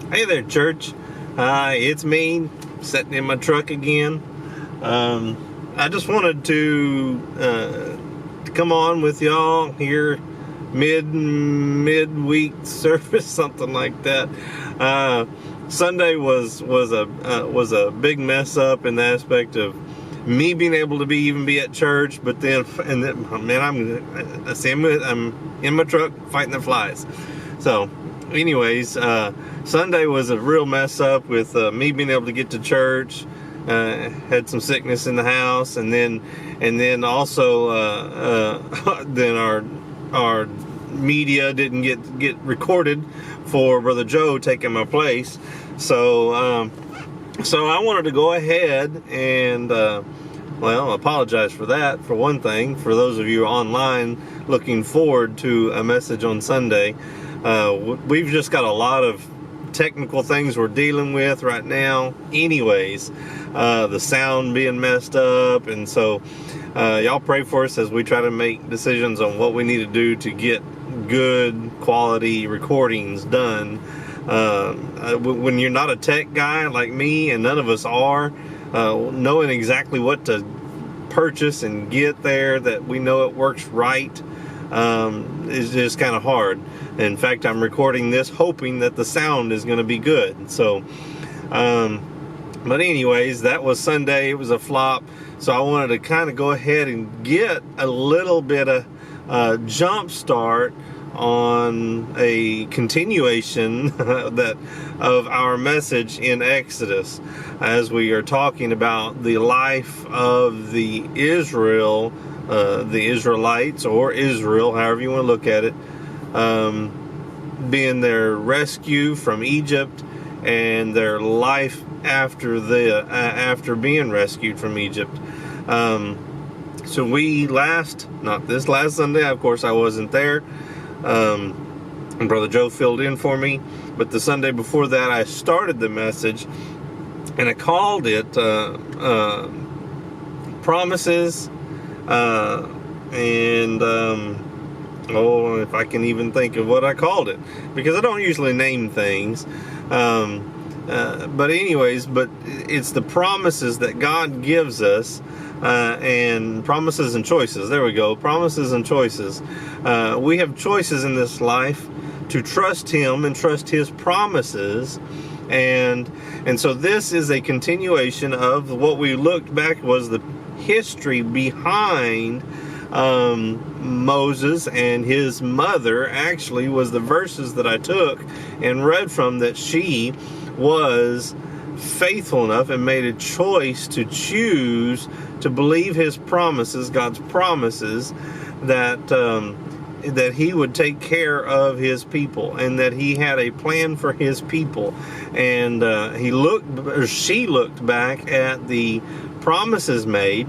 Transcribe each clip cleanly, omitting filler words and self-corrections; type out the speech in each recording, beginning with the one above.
Hey there, church. It's me, sitting in my truck again. I just wanted to come on with y'all here, midweek service, something like that. Sunday was a big mess up in the aspect of me being able to even be at church, but then man, I'm in my truck fighting the flies. So, anyways, Sunday was a real mess up with me being able to get to church. Had some sickness in the house, and then also then our media didn't get recorded for Brother Joe taking my place. So I wanted to go ahead and apologize for that, for one thing. For those of you online looking forward to a message on Sunday, we've just got a lot of technical things we're dealing with right now. Anyways, the sound being messed up, and so y'all pray for us as we try to make decisions on what we need to do to get good quality recordings done. When you're not a tech guy like me, and none of us are, knowing exactly what to purchase and get there that we know it works right is just kind of hard. In fact, I'm recording this hoping that the sound is going to be good. So, but anyways, that was Sunday. It was a flop. So I wanted to kind of go ahead and get a little bit of jump start on a continuation of our message in Exodus, as we are talking about the life of the Israelites, or Israel, however you want to look at it, being their rescue from Egypt and their life after being rescued from Egypt. So not this last Sunday, of course I wasn't there, and Brother Joe filled in for me, but the Sunday before that I started the message, and I called it Promises, if I can even think of what I called it, because I don't usually name things. But it's the promises that God gives us, and promises and choices. There we go. Promises and choices. We have choices in this life to trust Him and trust His promises. And so this is a continuation of what we looked back was the history behind Moses and his mother. Actually was the verses that I took and read from, that she was faithful enough and made a choice to choose to believe His promises, God's promises, that He would take care of His people, and that He had a plan for His people. And she looked back at the promises made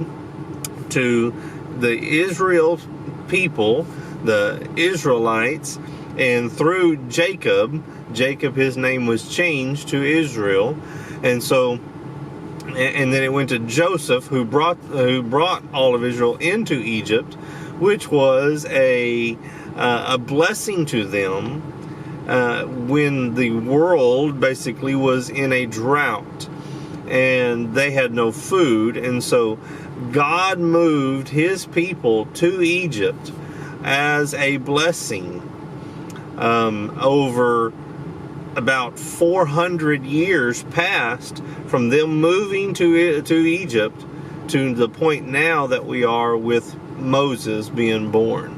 to the Israel people, the Israelites, and through Jacob, his name was changed to Israel, and then it went to Joseph, who brought all of Israel into Egypt, which was a blessing to them when the world basically was in a drought and they had no food. And so God moved His people to Egypt as a blessing. Over about 400 years passed from them moving to Egypt to the point now that we are with Moses being born.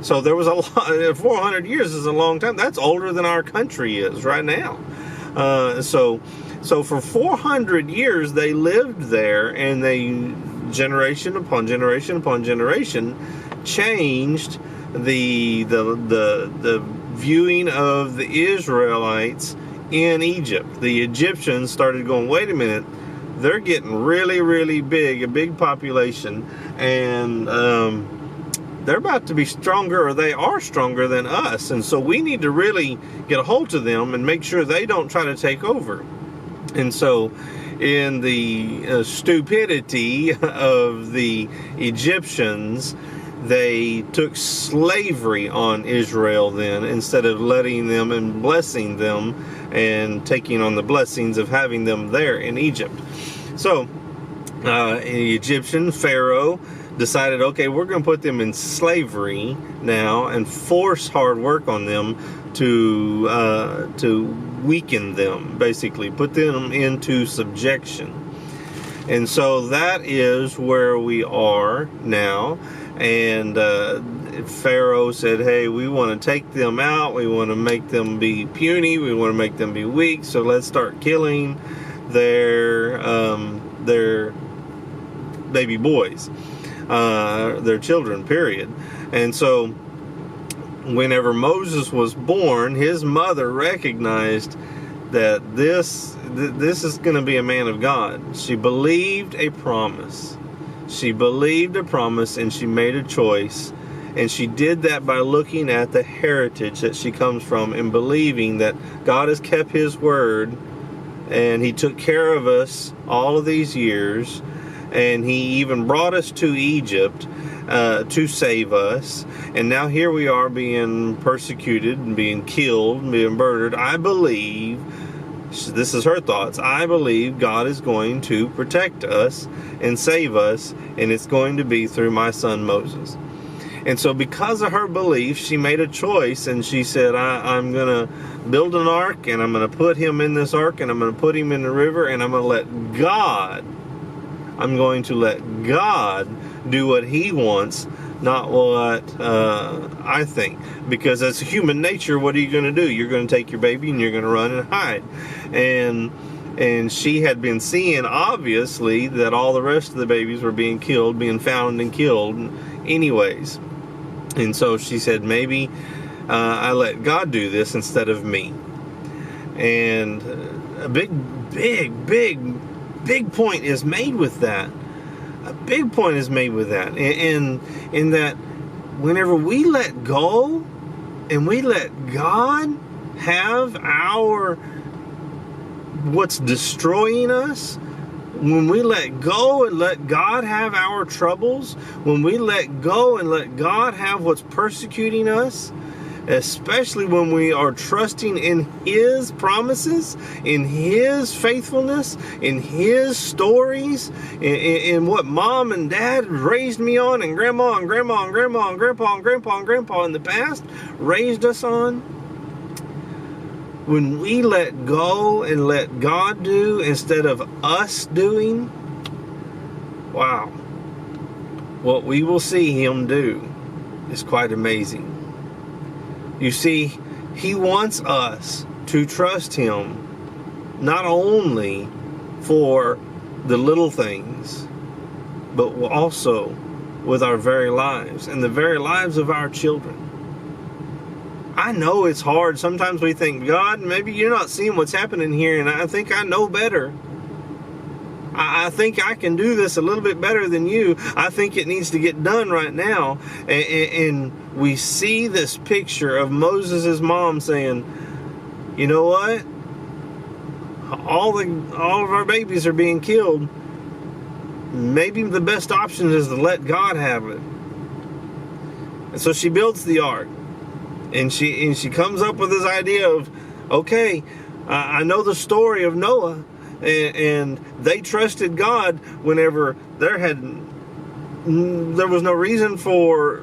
So there was a lot. 400 years is a long time. That's older than our country is right now. So for 400 years they lived there, and they generation upon generation upon generation changed the viewing of the Israelites in Egypt. The Egyptians started going, wait a minute, they're getting really, really big, a big population, and they're about to be stronger, or they are stronger than us, and so we need to really get a hold of them and make sure they don't try to take over. And so in the stupidity of the Egyptians, they took slavery on Israel then, instead of letting them and blessing them and taking on the blessings of having them there in Egypt. So the Egyptian Pharaoh decided, okay, we're going to put them in slavery now and force hard work on them to weaken them, basically put them into subjection. And so that is where we are now. And Pharaoh said, hey, we want to take them out. We want to make them be puny. We want to make them be weak. So let's start killing their baby boys, their children, period. And so whenever Moses was born, his mother recognized that this is going to be a man of God. She believed a promise. She believed a promise, and she made a choice. And she did that by looking at the heritage that she comes from and believing that God has kept his word, and he took care of us all of these years, and he even brought us to Egypt to save us. And now here we are being persecuted and being killed and being murdered. I believe, this is her thoughts, I believe God is going to protect us and save us, and it's going to be through my son Moses. And so because of her belief, she made a choice, and she said, I'm going to build an ark, and I'm going to put him in this ark, and I'm going to put him in the river, and I'm going to let God do what he wants, not what I think. Because as human nature, what are you going to do? You're going to take your baby and you're going to run and hide. And she had been seeing, obviously, that all the rest of the babies were being killed, being found and killed anyways. And so she said, maybe I let God do this instead of me. And a big point is made with that. A big point is made with that. In that whenever we let go and we let God have what's destroying us, when we let go and let God have our troubles, when we let go and let God have what's persecuting us, especially when we are trusting in his promises, in his faithfulness, in his stories, in what mom and dad raised me on, and grandma and grandma and grandma and grandpa and grandpa and grandpa in the past raised us on. When we let go and let God do instead of us doing, wow, what we will see him do is quite amazing. You see, he wants us to trust him not only for the little things, but also with our very lives and the very lives of our children. I know it's hard. Sometimes we think, God, maybe you're not seeing what's happening here, and I think I know better. I think I can do this a little bit better than you. I think it needs to get done right now. And we see this picture of Moses' mom saying, you know what? All of our babies are being killed. Maybe the best option is to let God have it. And so she builds the ark. And she comes up with this idea of, okay, I know the story of Noah, and they trusted God whenever there was no reason for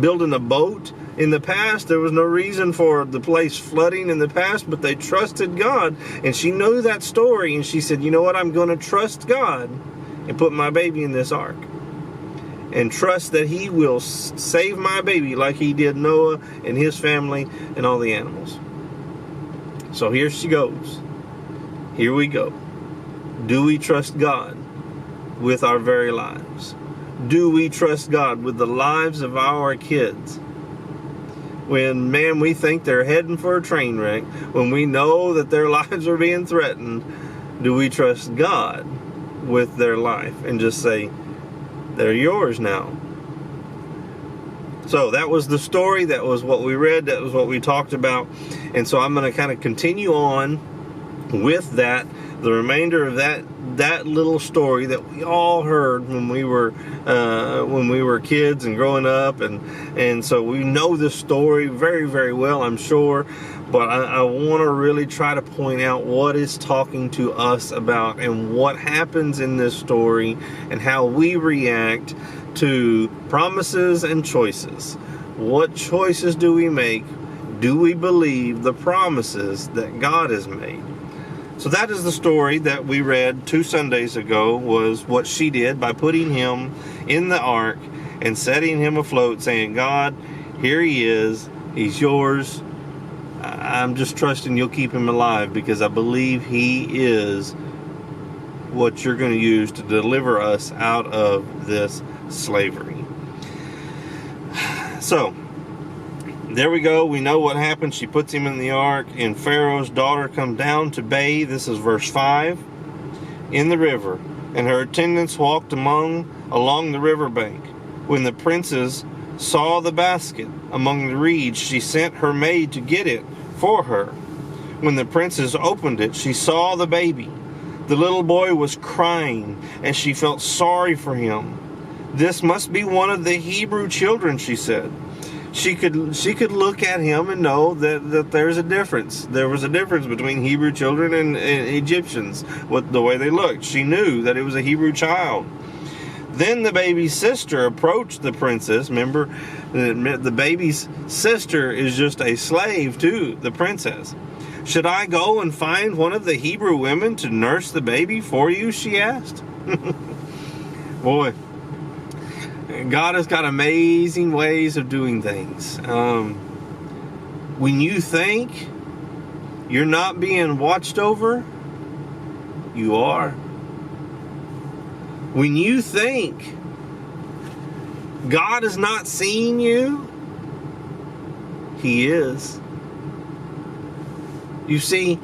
building a boat in the past. There was no reason for the place flooding in the past, but they trusted God. And she knew that story, and she said, you know what, I'm going to trust God and put my baby in this ark. And trust that he will save my baby like he did Noah and his family and all the animals. So here she goes. Here we go. Do we trust God with our very lives? Do we trust God with the lives of our kids? When, man, we think they're heading for a train wreck, when we know that their lives are being threatened, do we trust God with their life and just say, they're yours now? So that was the story. That was what we read. That was what we talked about. And so I'm going to kind of continue on with that, the remainder of that little story that we all heard when we were kids and growing up, and so we know this story very, very well, I'm sure. But I want to really try to point out what it's talking to us about and what happens in this story and how we react to promises and choices. What choices do we make? Do we believe the promises that God has made? So that is the story that we read 2 Sundays ago, was what she did by putting him in the ark and setting him afloat, saying, God, here he is. He's yours. I'm just trusting you'll keep him alive because I believe he is what you're going to use to deliver us out of this slavery. So, there we go. We know what happened. She puts him in the ark, and Pharaoh's daughter comes down to bathe. This is verse 5. In the river, and her attendants walked along the riverbank. When the princess saw the basket among the reeds, she sent her maid to get it for her. When the princess opened it, she saw the baby. The little boy was crying, and she felt sorry for him. This must be one of the Hebrew children, she said. She could look at him and know that there's a difference. There was a difference between Hebrew children and Egyptians, with the way they looked. She knew that it was a Hebrew child. Then the baby's sister approached the princess. Remember, the baby's sister is just a slave to the princess. Should I go and find one of the Hebrew women to nurse the baby for you? She asked. Boy, God has got amazing ways of doing things. When you think you're not being watched over, you are. When you think God is not seeing you, He is. You see,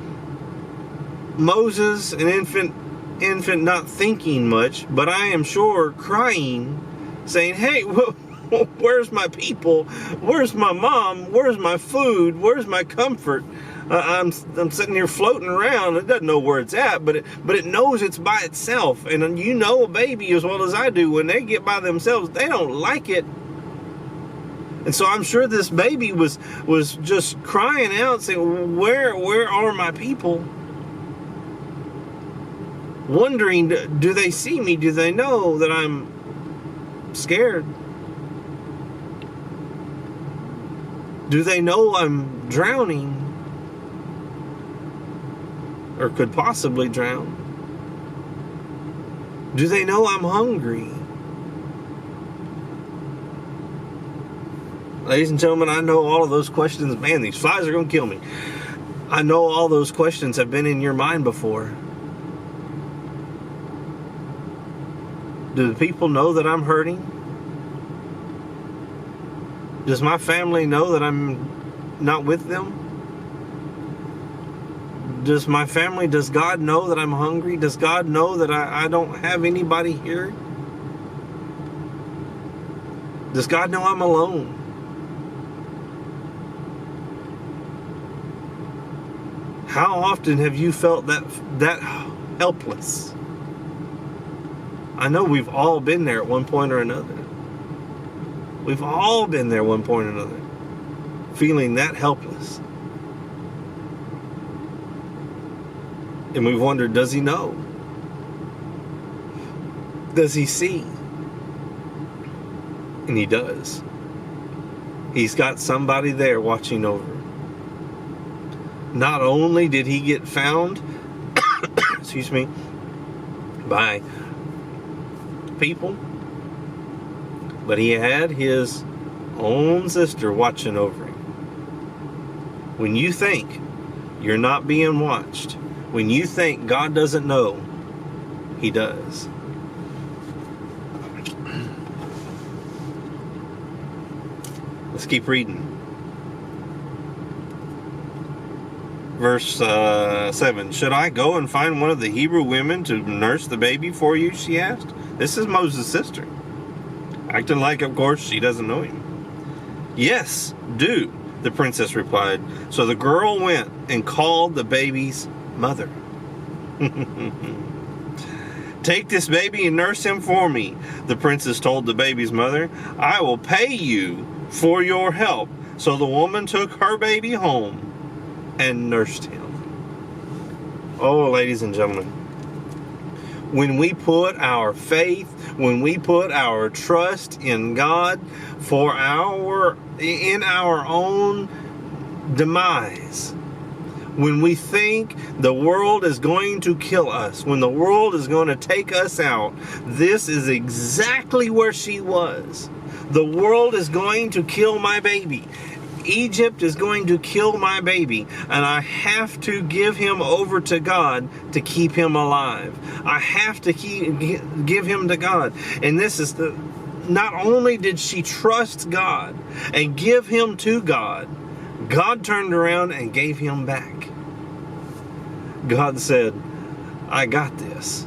Moses, an infant not thinking much, but I am sure crying, saying, hey, where's my people? Where's my mom? Where's my food? Where's my comfort? I'm sitting here floating around. It doesn't know where it's at, but it knows it's by itself. And you know a baby as well as I do, when they get by themselves, they don't like it. And so I'm sure this baby was just crying out, saying, where are my people? Wondering, do they see me? Do they know that I'm scared? Do they know I'm drowning? Or could possibly drown? Do they know I'm hungry? Ladies and gentlemen, I know all of those questions. Man, these flies are going to kill me. I know all those questions have been in your mind before. Do the people know that I'm hurting? Does my family know that I'm not with them? Does God know that I'm hungry? Does God know that I don't have anybody here? Does God know I'm alone? How often have you felt that helpless? I know we've all been there at one point or another. We've all been there at one point or another, feeling that helpless. And we've wondered, does He know? Does He see? And He does. He's got somebody there watching over. Not only did he get found, excuse me, by people, but he had his own sister watching over him. When you think you're not being watched, when you think God doesn't know, He does. Let's keep reading. Verse 7. Should I go and find one of the Hebrew women to nurse the baby for you? She asked. This is Moses' sister, acting like, of course, she doesn't know him. Yes, do, the princess replied. So the girl went and called the baby's mother. Take this baby and nurse him for me, the princess told the baby's mother. I will pay you for your help. So the woman took her baby home and nursed him. Oh, ladies and gentlemen, when we put our faith, when we put our trust in God in our own demise, when we think the world is going to kill us, when the world is going to take us out, this is exactly where she was. The world is going to kill my baby. Egypt is going to kill my baby, and I have to give him over to God to keep him alive. I have to give him to God. And this is not only did she trust God and give him to God, God turned around and gave him back. God said, I got this.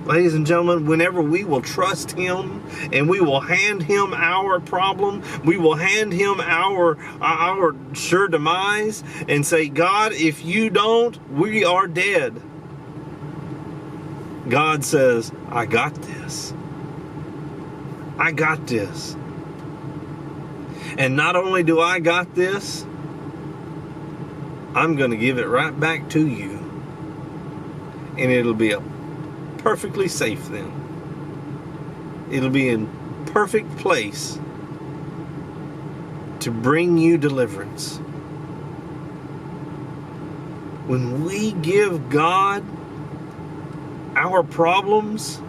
Ladies and gentlemen, whenever we will trust him and we will hand him our problem, we will hand him our sure demise and say, God, if you don't, we are dead. God says, I got this. I got this. And not only do I got this, I'm going to give it right back to you. And it'll be perfectly safe then. It'll be in perfect place to bring you deliverance. When we give God our problems,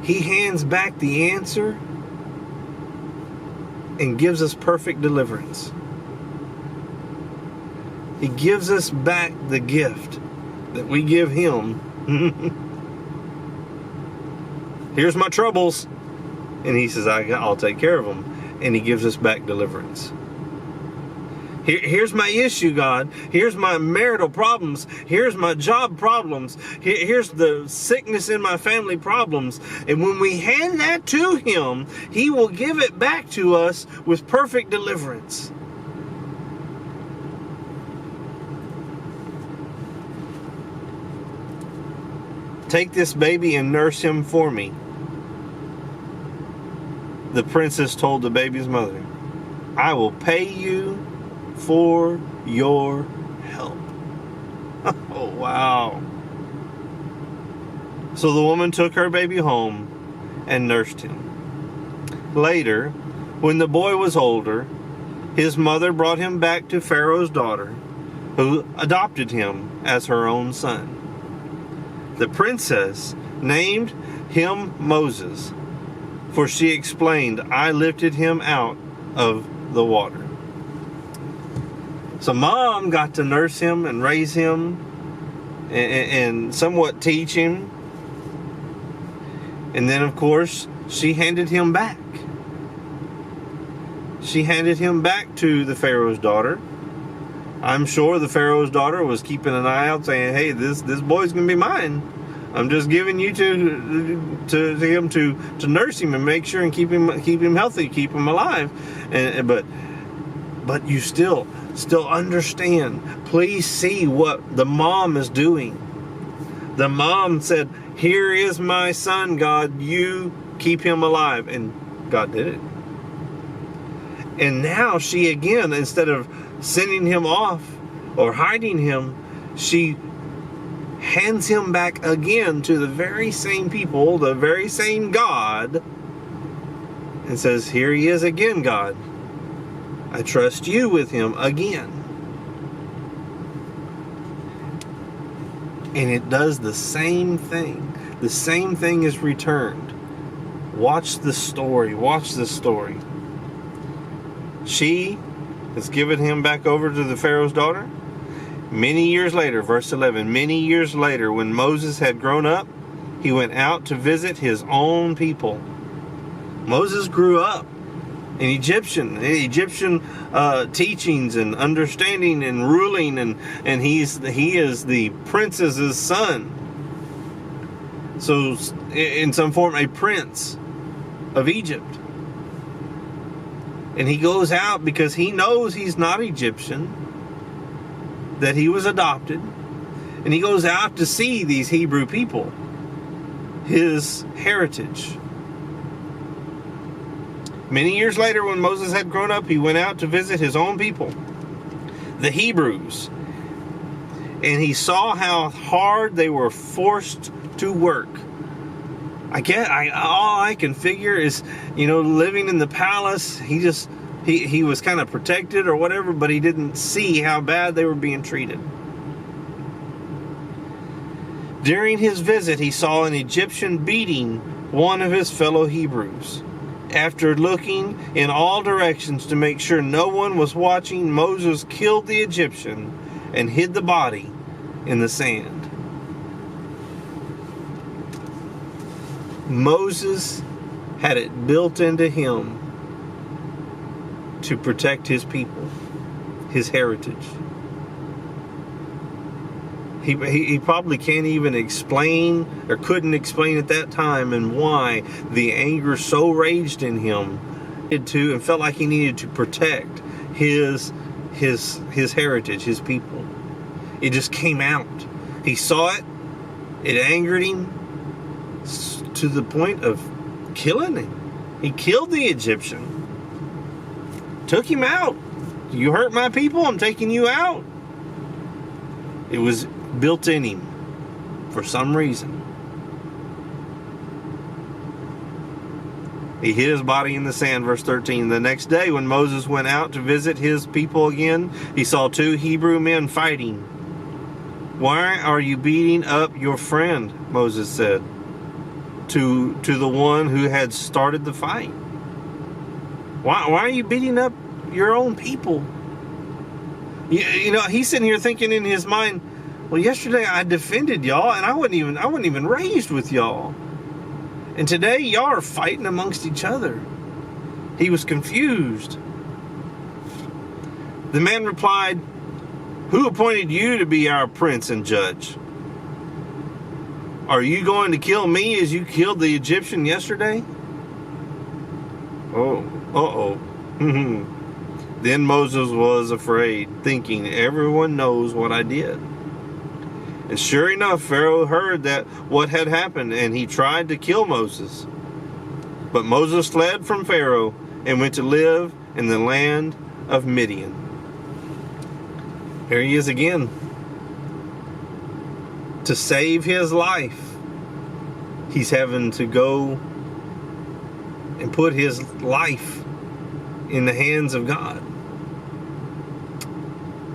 he hands back the answer and gives us perfect deliverance. He gives us back the gift that we give him. Here's my troubles. And he says, I'll take care of them. And he gives us back deliverance. Here's my issue, God. Here's my marital problems. Here's my job problems. Here's the sickness in my family problems. And when we hand that to him, he will give it back to us with perfect deliverance. Take this baby and nurse him for me, the princess told the baby's mother. I will pay you for your help. Oh, wow. So the woman took her baby home and nursed him. Later, when the boy was older, his mother brought him back to Pharaoh's daughter, who adopted him as her own son. The princess named him Moses, for she explained, I lifted him out of the water. So mom got to nurse him and raise him and somewhat teach him. And then, of course, she handed him back. She handed him back to the Pharaoh's daughter. I'm sure the Pharaoh's daughter was keeping an eye out saying, hey, this boy's going to be mine. I'm just giving you to him to nurse him and make sure and keep him healthy, keep him alive. But you still understand. Please see what the mom is doing. The mom said, here is my son, God, you keep him alive. And God did it. And now she again, instead of sending him off or hiding him, she hands him back again to the very same people, the very same God, and says, here he is again, God. I trust you with him again. And it does the same thing. The same thing is returned. Watch the story. Watch the story. She has given him back over to the Pharaoh's daughter. Many years later, verse 11, many years later, when Moses had grown up, he went out to visit his own people. Moses grew up in Egyptian teachings and understanding and ruling, and he is the princess's son. So, in some form, a prince of Egypt. And he goes out because he knows he's not Egyptian. that he was adopted, and he goes out to see these Hebrew people, his heritage. Many years later, when Moses had grown up, he went out to visit his own people, the Hebrews, and he saw how hard they were forced to work. All I can figure is, living in the palace, he was kind of protected or whatever, but he didn't see how bad they were being treated. During his visit, he saw an Egyptian beating one of his fellow Hebrews. After looking in all directions to make sure no one was watching, Moses killed the Egyptian and hid the body in the sand. Moses had it built into him to protect his people, his heritage. He probably can't even explain, or couldn't explain at that time, and why the anger so raged in him, and felt like he needed to protect his heritage, his people. It just came out. He saw it. It angered him to the point of killing him. He killed the Egyptian. Took him out. You hurt my people, I'm taking you out. It was built in him for some reason. He hid his body in the sand, verse 13. The next day, when Moses went out to visit his people again, he saw two Hebrew men fighting. "Why are you beating up your friend?" Moses said to the one who had started the fight. Why are you beating up your own people? He's sitting here thinking in his mind, well, yesterday I defended y'all, and I wasn't even raised with y'all. And today y'all are fighting amongst each other. He was confused. The man replied, "Who appointed you to be our prince and judge? Are you going to kill me as you killed the Egyptian yesterday?" Then Moses was afraid, thinking, everyone knows what I did. And sure enough, Pharaoh heard that what had happened, and he tried to kill Moses. But Moses fled from Pharaoh and went to live in the land of Midian. Here he is again. To save his life, he's having to go and put his life in the hands of God.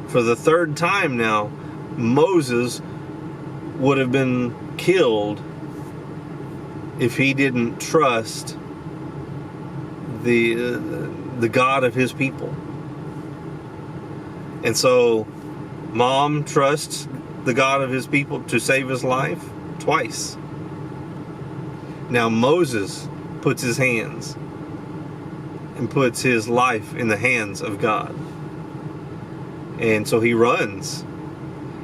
For the third time now, Moses would have been killed if he didn't trust the God of his people. And so Mom trusts the God of his people to save his life twice. Now Moses puts his hands and puts his life in the hands of God. And so he runs,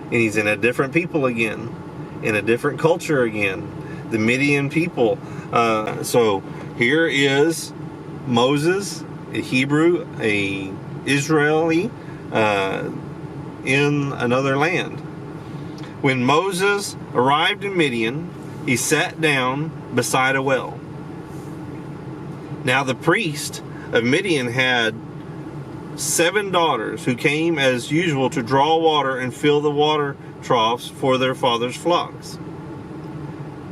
and he's in a different people again, in a different culture again, the Midian people. So here is Moses, a Hebrew, a Israeli, in another land. When Moses arrived in Midian, he sat down beside a well. Now the priest of Midian had 7 daughters who came as usual to draw water and fill the water troughs for their father's flocks.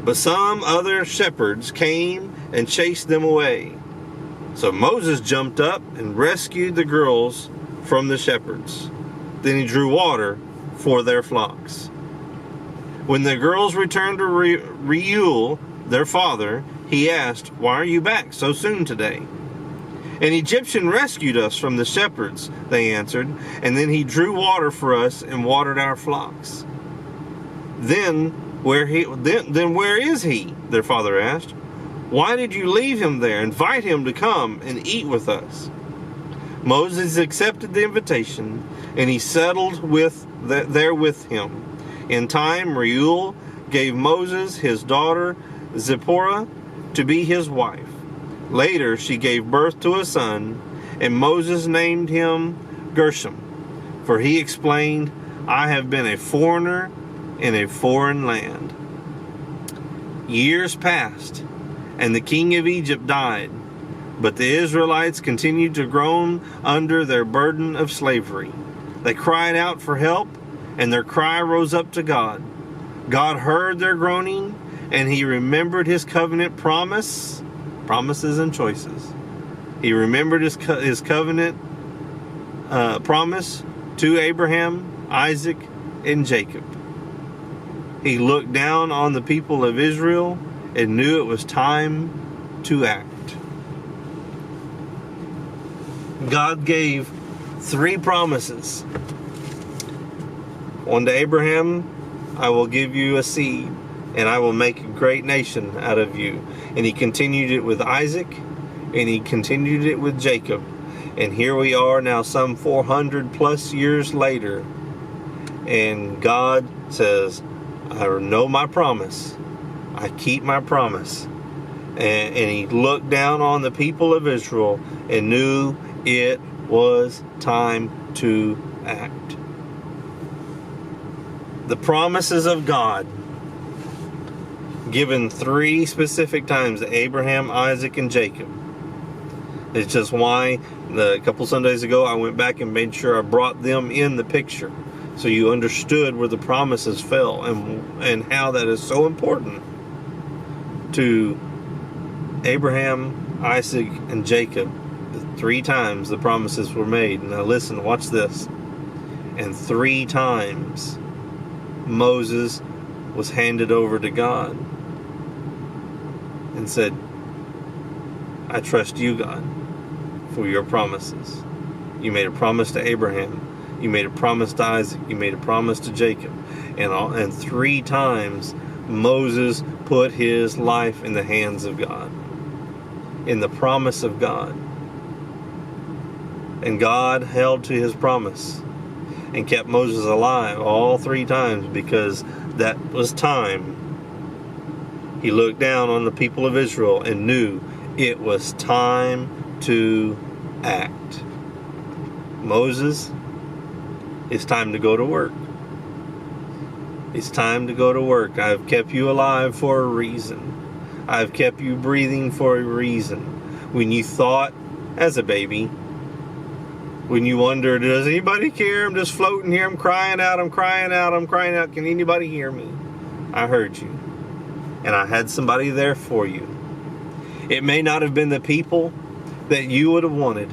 But some other shepherds came and chased them away. So Moses jumped up and rescued the girls from the shepherds. Then he drew water for their flocks. When the girls returned to Reuel, their father, he asked, "Why are you back so soon today?" "An Egyptian rescued us from the shepherds," they answered, "and then he drew water for us and watered our flocks." Then where is he?" their father asked. "Why did you leave him there? Invite him to come and eat with us." Moses accepted the invitation, and he settled there with him. In time, Reuel gave Moses his daughter Zipporah to be his wife. Later, she gave birth to a son, and Moses named him Gershom, for he explained, I have been a foreigner in a foreign land. Years passed, and the king of Egypt died, but the Israelites continued to groan under their burden of slavery. They cried out for help, and their cry rose up to God. God heard their groaning, and he remembered his covenant promises and choices. He remembered his covenant promise to Abraham, Isaac, and Jacob. He looked down on the people of Israel and knew it was time to act. God gave 3 promises. One to Abraham, I will give you a seed, and I will make a great nation out of you. And he continued it with Isaac, and he continued it with Jacob. And here we are now some 400 plus years later, and God says, I know my promise. I keep my promise. And he looked down on the people of Israel and knew it was time to act. The promises of God, given 3 specific times to Abraham, Isaac, and Jacob. It's just why a couple Sundays ago I went back and made sure I brought them in the picture, so you understood where the promises fell and how that is so important to Abraham, Isaac, and Jacob. 3 times the promises were made. Now listen, watch this. And 3 times Moses was handed over to God and said, I trust you, God, for your promises. You made a promise to Abraham. You made a promise to Isaac. You made a promise to Jacob. And 3 times Moses put his life in the hands of God, in the promise of God. And God held to his promise and kept Moses alive all 3 times, because that was time. He looked down on the people of Israel and knew it was time to act. Moses, it's time to go to work. It's time to go to work. I've kept you alive for a reason. I've kept you breathing for a reason. When you thought, as a baby, when you wondered, does anybody care? I'm just floating here. I'm crying out. I'm crying out. I'm crying out. Can anybody hear me? I heard you. And I had somebody there for you. It may not have been the people that you would have wanted.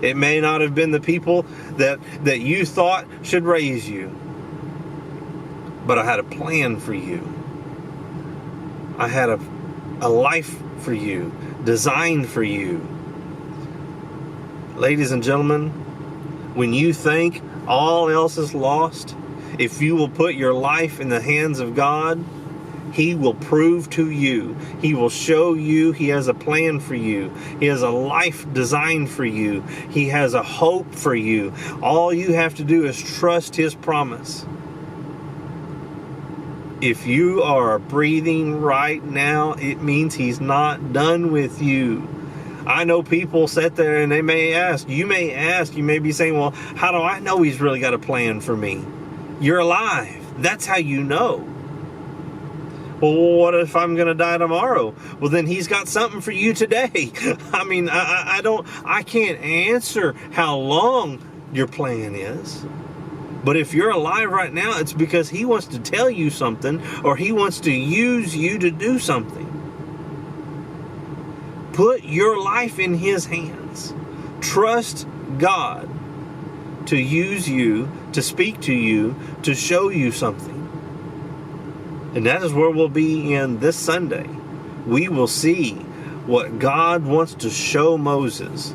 It may not have been the people that you thought should raise you. But I had a plan for you. I had a life for you, designed for you. Ladies and gentlemen, when you think all else is lost, if you will put your life in the hands of God, He will prove to you. He will show you He has a plan for you. He has a life designed for you. He has a hope for you. All you have to do is trust His promise. If you are breathing right now, it means He's not done with you. I know people sit there and they may ask, you may be saying, well, how do I know He's really got a plan for me? You're alive. That's how you know. Well, what if I'm going to die tomorrow? Well, then He's got something for you today. I mean, I can't answer how long your plan is. But if you're alive right now, it's because He wants to tell you something, or He wants to use you to do something. Put your life in His hands. Trust God to use you, to speak to you, to show you something. And that is where we'll be in this Sunday. We will see what God wants to show Moses.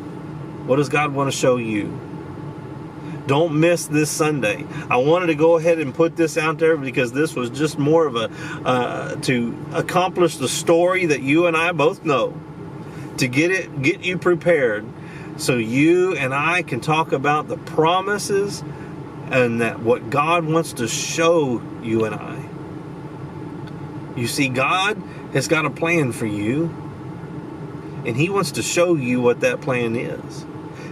What does God want to show you? Don't miss this Sunday. I wanted to go ahead and put this out there because this was just more of a to accomplish the story that you and I both know. To get you prepared so you and I can talk about the promises and that what God wants to show you and I. You see, God has got a plan for you, and He wants to show you what that plan is.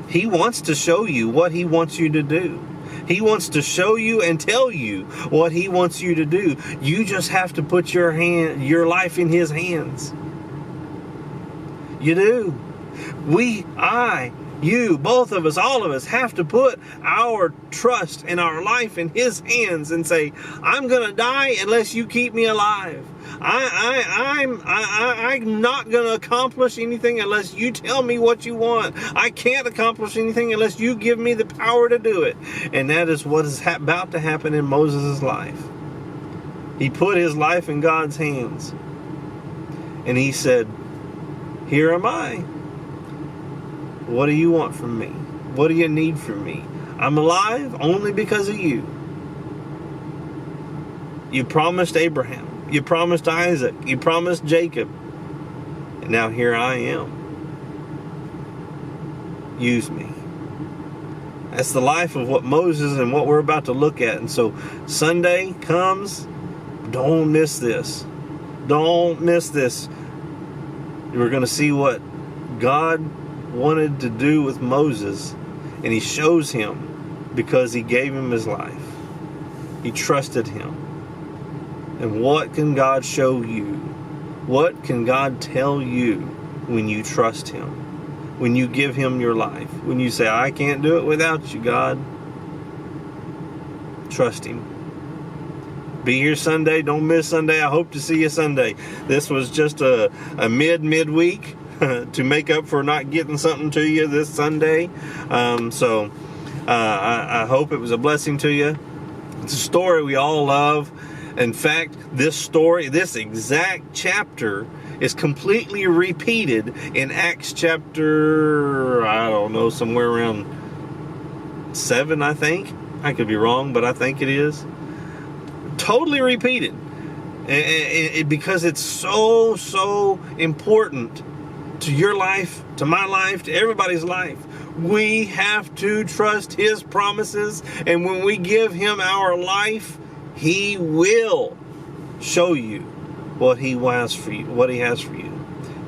He wants to show you what He wants you to do. He wants to show you and tell you what He wants you to do. You just have to put your life in His hands. You do. You, both of us, all of us have to put our trust and our life in His hands and say, I'm going to die unless you keep me alive. I'm not going to accomplish anything unless you tell me what you want. I can't accomplish anything unless you give me the power to do it. And that is what is about to happen in Moses' life. He put his life in God's hands. And he said, here am I. What do you want from me? What do you need from me? I'm alive only because of you. You promised Abraham. You promised Isaac. You promised Jacob. And now here I am. Use me. That's the life of what Moses and what we're about to look at. And so Sunday comes. Don't miss this. Don't miss this. We're going to see what God wanted to do with Moses, and He shows him because He gave him his life. He trusted Him. And what can God show you? What can God tell you when you trust Him? When you give Him your life? When you say, I can't do it without you, God. Trust Him. Be here Sunday. Don't miss Sunday. I hope to see you Sunday. This was just a midweek to make up for not getting something to you this Sunday. I hope it was a blessing to you. It's a story we all love. In fact, this exact chapter is completely repeated in Acts chapter, I don't know, somewhere around 7, I think. I could be wrong, but I think it is. Totally repeated. Because it's so important to your life, to my life, to everybody's life. We have to trust His promises, and when we give Him our life, He will show you what He has for you, what He has for you.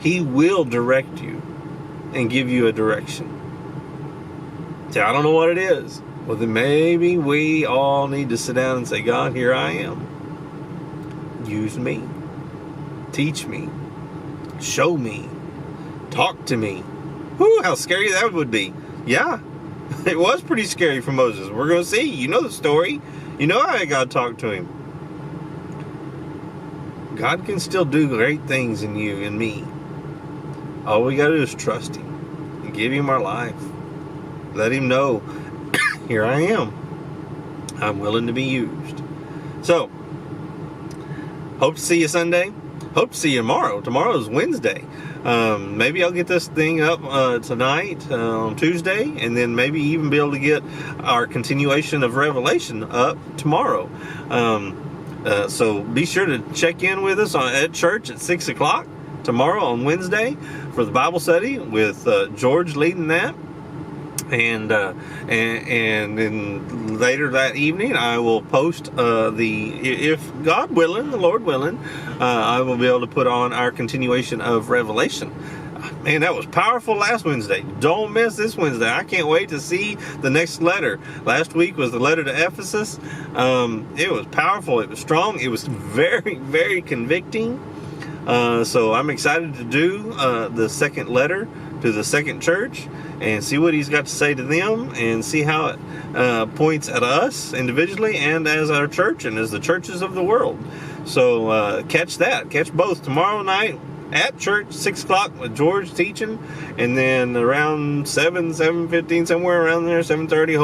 He will direct you and give you a direction. See, I don't know what it is. Well, then maybe we all need to sit down and say, God, here I am. Use me. Teach me. Show me. Talk to me. Whew, how scary that would be. Yeah, it was pretty scary for Moses. We're going to see. You know the story. You know how God talked to him. God can still do great things in you and me. All we got to do is trust Him and give Him our life. Let Him know, here I am. I'm willing to be used. So, hope to see you Sunday. Hope to see you tomorrow. Tomorrow is Wednesday. Maybe I'll get this thing up tonight on Tuesday, and then maybe even be able to get our continuation of Revelation up tomorrow. So be sure to check in with us at church at 6 o'clock tomorrow on Wednesday for the Bible study with George leading that. And then later that evening, I will post if God willing, the Lord willing, I will be able to put on our continuation of Revelation. Man, that was powerful last Wednesday. Don't miss this Wednesday. I can't wait to see the next letter. Last week was the letter to Ephesus. It was powerful. It was strong. It was very, very convicting. So I'm excited to do the second letter to the second church and see what he's got to say to them and see how it points at us individually and as our church and as the churches of the world. So catch both tomorrow night at church, 6 o'clock with George teaching, and then around 7:15, somewhere around there, 7:30,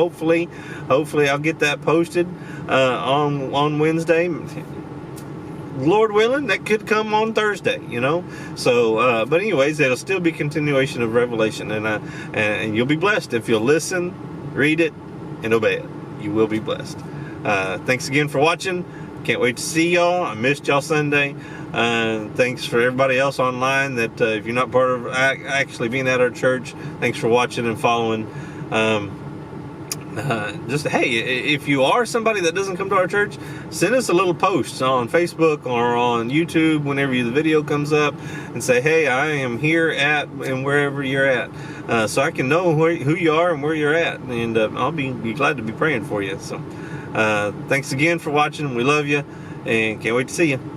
hopefully I'll get that posted on Wednesday. Lord willing, that could come on Thursday, So, but anyways, it'll still be continuation of Revelation, and you'll be blessed if you'll listen, read it, and obey it. You will be blessed. Thanks again for watching. Can't wait to see y'all. I missed y'all Sunday. Thanks for everybody else online that if you're not part of actually being at our church, thanks for watching and following. Hey, if you are somebody that doesn't come to our church, send us a little post on Facebook or on YouTube whenever the video comes up and say, hey, I am here at and wherever you're at. so I can know who you are and where you're at, and I'll be glad to be praying for you. So thanks again for watching. We love you, and can't wait to see you.